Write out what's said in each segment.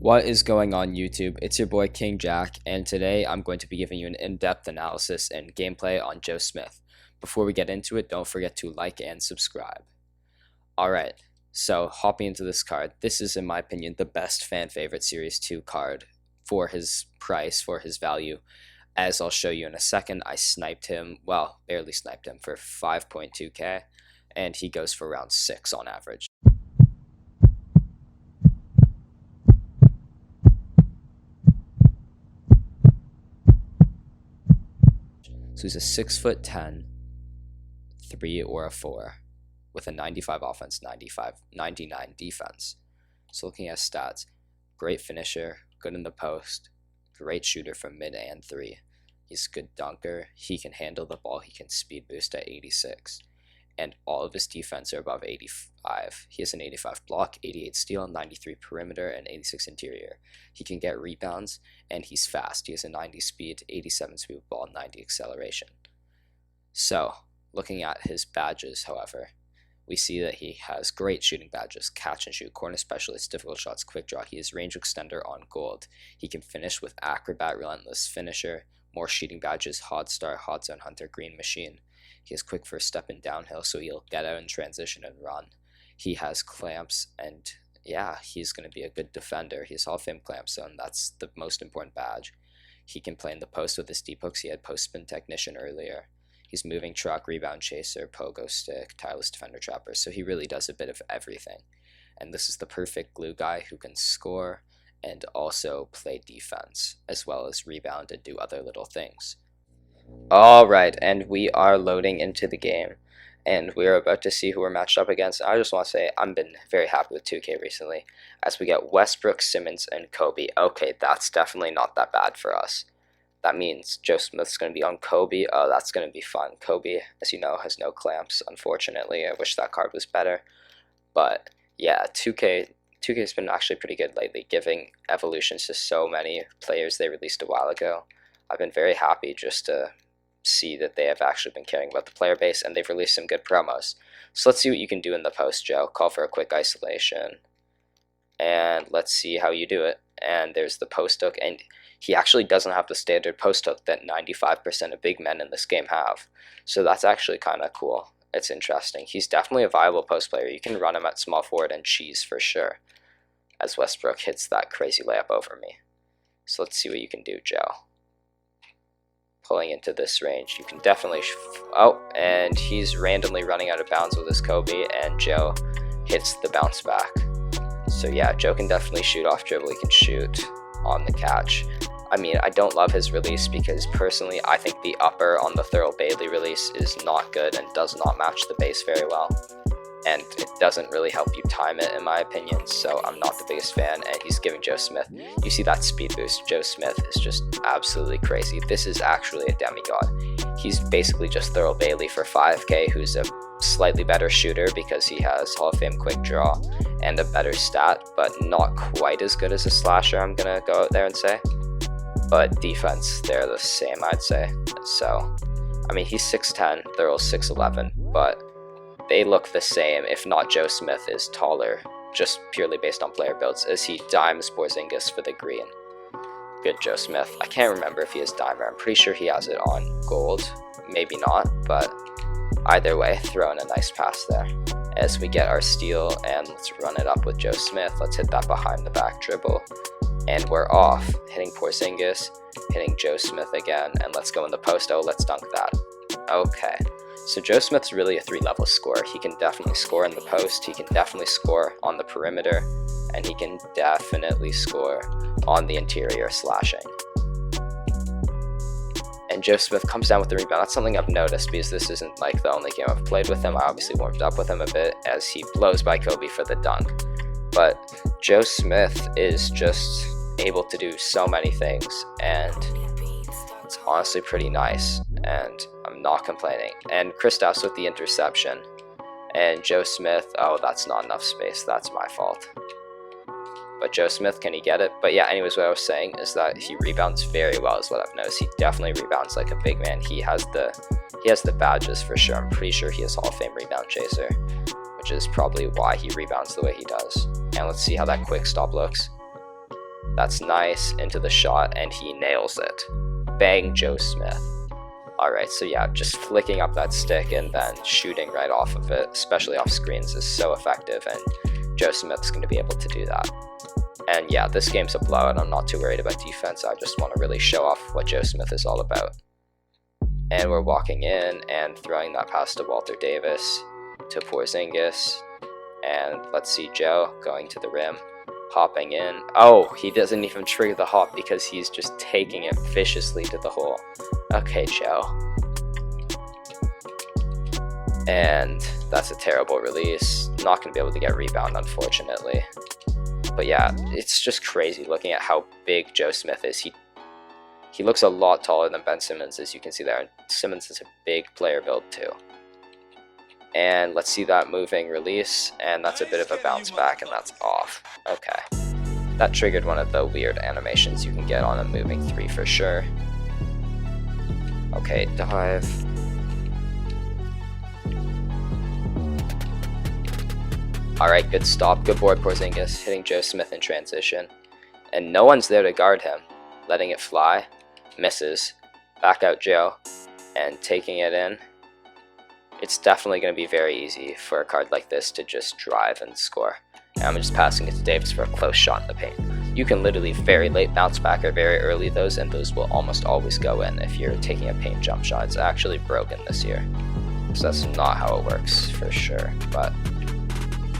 What is going on YouTube? It's your boy King Jack, and today I'm going to be giving you an in-depth analysis and gameplay on Joe Smith. Before we get into it, don't forget to like and subscribe. Alright, so hopping into this card, this is in my opinion the best fan favorite Series 2 card for his price, for his value. As I'll show you in a second, I sniped him, well, barely sniped him for 5.2k, and he goes for around 6 on average. So he's a 6'10", 3 or a 4, with a 95 offense, 99 defense. So looking at stats, great finisher, good in the post, great shooter from mid and 3. He's a good dunker, he can handle the ball, he can speed boost at 86. And all of his defense are above 85. He has an 85 block, 88 steal, 93 perimeter, and 86 interior. He can get rebounds, and he's fast. He has a 90 speed, 87 speed with ball, 90 acceleration. So, looking at his badges, however, we see that he has great shooting badges: catch and shoot, corner specialist, difficult shots, quick draw. He is range extender on gold. He can finish with acrobat, relentless finisher, more shooting badges: hot star, hot zone hunter, green machine. He has quick first step and downhill, so he'll get out in transition and run. He has clamps, and yeah, he's going to be a good defender. He has Hall of Fame clamps, and that's the most important badge. He can play in the post with his deep hooks. He had post spin technician earlier. He's moving truck, rebound chaser, pogo stick, tireless defender trapper, so he really does a bit of everything. And this is the perfect glue guy who can score and also play defense, as well as rebound and do other little things. Alright, and we are loading into the game, and we're about to see who we're matched up against. I just want to say I've been very happy with 2K recently, as we get Westbrook, Simmons, and Kobe. Okay, that's definitely not that bad for us. That means Joe Smith's going to be on Kobe. Oh, that's going to be fun. Kobe, as you know, has no clamps, unfortunately. I wish that card was better. But yeah, 2K's been actually pretty good lately, giving evolutions to so many players they released a while ago. I've been very happy just to see that they have actually been caring about the player base, and they've released some good promos. So let's see what you can do in the post, Joe. Call for a quick isolation, and let's see how you do it. And there's the post hook, and he actually doesn't have the standard post hook that 95% of big men in this game have. So that's actually kind of cool. It's interesting. He's definitely a viable post player. You can run him at small forward and cheese for sure, as Westbrook hits that crazy layup over me. So let's see what you can do, Joe. Pulling into this range, you can definitely and he's randomly running out of bounds with his Kobe, and Joe hits the bounce back. So yeah, Joe can definitely shoot off dribble. He can shoot on the catch. I mean, I don't love his release because personally I think the upper on the Thurl Bailey release is not good and does not match the base very well, and it doesn't really help you time it, in my opinion, so I'm not the biggest fan. And he's giving Joe Smith, you see that speed boost. Joe Smith is just absolutely crazy. This is actually a demigod. He's basically just Thurl Bailey for 5k, who's a slightly better shooter because he has Hall of Fame quick draw and a better stat, but not quite as good as a slasher, I'm gonna go out there and say. But defense, they're the same, I'd say. So, I mean, he's 6'10", Thurl's 6'11", but they look the same, if not Joe Smith is taller, just purely based on player builds, as he dimes Porzingis for the green. Good Joe Smith. I can't remember if he has dimer. I'm pretty sure he has it on gold. Maybe not, but either way, throw in a nice pass there. As we get our steal, and let's run it up with Joe Smith. Let's hit that behind the back dribble. And we're off, hitting Porzingis, hitting Joe Smith again, and let's go in the post. Oh, let's dunk that. Okay. So Joe Smith's really a 3-level scorer. He can definitely score in the post, he can definitely score on the perimeter, and he can definitely score on the interior slashing. And Joe Smith comes down with the rebound. That's something I've noticed because this isn't like the only game I've played with him. I obviously warmed up with him a bit as he blows by Kobe for the dunk. But Joe Smith is just able to do so many things, and it's honestly pretty nice, and I'm not complaining. And Kristaps with the interception, and Joe Smith, oh, that's not enough space, that's my fault. But Joe Smith, can he get it? But yeah, anyways, what I was saying is that he rebounds very well is what I've noticed. He definitely rebounds like a big man. He has the badges for sure. I'm pretty sure he has Hall of Fame rebound chaser, which is probably why he rebounds the way he does. And let's see how that quick stop looks. That's nice, into the shot, and he nails it. Bang, Joe Smith. Alright, so yeah, just flicking up that stick and then shooting right off of it, especially off screens, is so effective, and Joe Smith's going to be able to do that. And yeah, this game's a blowout. I'm not too worried about defense. I just want to really show off what Joe Smith is all about. And we're walking in and throwing that pass to Walter Davis, to Porzingis, and let's see Joe going to the rim, hopping in. Oh, he doesn't even trigger the hop because he's just taking it viciously to the hole. Okay, Joe. And that's a terrible release. Not going to be able to get a rebound, unfortunately. But yeah, it's just crazy looking at how big Joe Smith is. He looks a lot taller than Ben Simmons, as you can see there. And Simmons is a big player build too. And let's see that moving release, and that's a bit of a bounce back, and that's off. Okay. That triggered one of the weird animations you can get on a moving three for sure. Okay, dive. Alright, good stop. Good board, Porzingis, hitting Joe Smith in transition. And no one's there to guard him. Letting it fly. Misses. Back out Joe. And taking it in. It's definitely going to be very easy for a card like this to just drive and score. And I'm just passing it to Davis for a close shot in the paint. You can literally very late bounce back or very early those, and those will almost always go in if you're taking a paint jump shot. It's actually broken this year. So that's not how it works for sure. But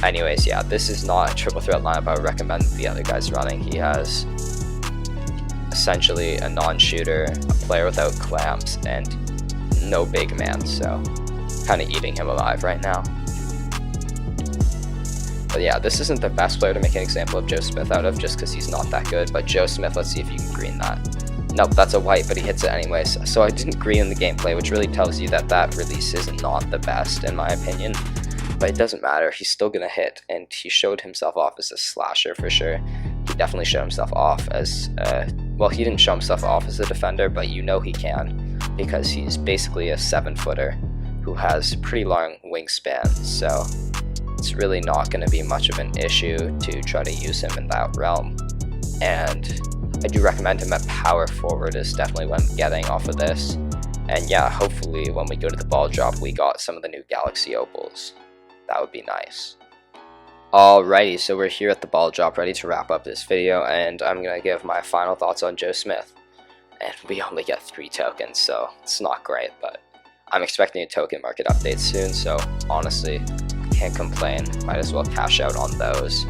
anyways, yeah, this is not a triple threat lineup I would recommend the other guys running. He has essentially a non-shooter, a player without clamps, and no big man, so kind of eating him alive right now. But yeah, this isn't the best player to make an example of Joe Smith out of just because he's not that good, but Joe Smith, let's see if you can green that. Nope, that's a white, but he hits it anyways. So I didn't green the gameplay, which really tells you that that release is not the best in my opinion. But it doesn't matter, he's still going to hit, and he showed himself off as a slasher for sure. He definitely showed himself off as, well, he didn't show himself off as a defender, but you know he can, because he's basically a 7-footer who has pretty long wingspan, so it's really not going to be much of an issue to try to use him in that realm. And I do recommend him at power forward is definitely what I'm getting off of this. And yeah, hopefully when we go to the ball drop, we got some of the new Galaxy Opals. That would be nice. Alrighty, so we're here at the ball drop ready to wrap up this video, and I'm going to give my final thoughts on Joe Smith. And we only get 3 tokens, so it's not great, but I'm expecting a token market update soon, so honestly, can't complain. Might as well cash out on those.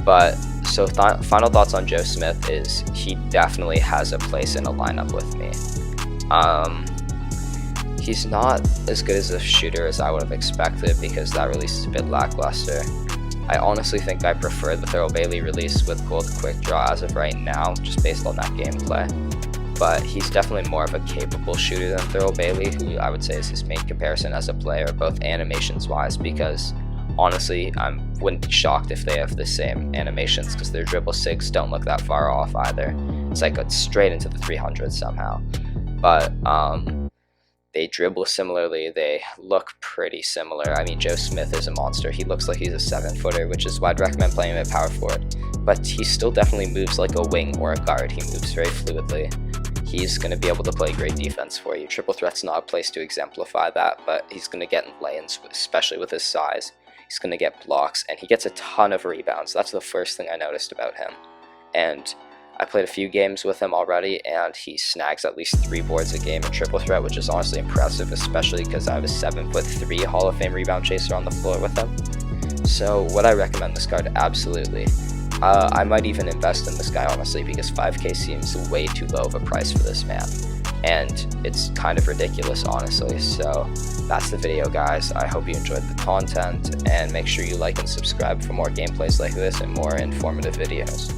But, so final thoughts on Joe Smith is he definitely has a place in a lineup with me. He's not as good as a shooter as I would have expected because that release is a bit lackluster. I honestly think I prefer the Thurl Bailey release with Gold Quick Draw as of right now, just based on that gameplay. But he's definitely more of a capable shooter than Thurl Bailey, who I would say is his main comparison as a player, both animations wise, because honestly, I wouldn't be shocked if they have the same animations because their dribble sigs don't look that far off either. It's like it's straight into the 300 somehow. But they dribble similarly, they look pretty similar. I mean, Joe Smith is a monster. He looks like he's a 7-footer, which is why I'd recommend playing him at power forward. But he still definitely moves like a wing or a guard. He moves very fluidly. He's going to be able to play great defense for you. Triple threat's not a place to exemplify that, but he's going to get in lay-ins, especially with his size. He's going to get blocks, and he gets a ton of rebounds. That's the first thing I noticed about him. And I played a few games with him already, and he snags at least 3 boards a game in triple threat, which is honestly impressive, especially because I have a 7'3" Hall of Fame rebound chaser on the floor with him. So would I recommend this card? Absolutely. I might even invest in this guy, honestly, because 5k seems way too low of a price for this man. And it's kind of ridiculous, honestly. So that's the video, guys. I hope you enjoyed the content, and make sure you like and subscribe for more gameplays like this and more informative videos.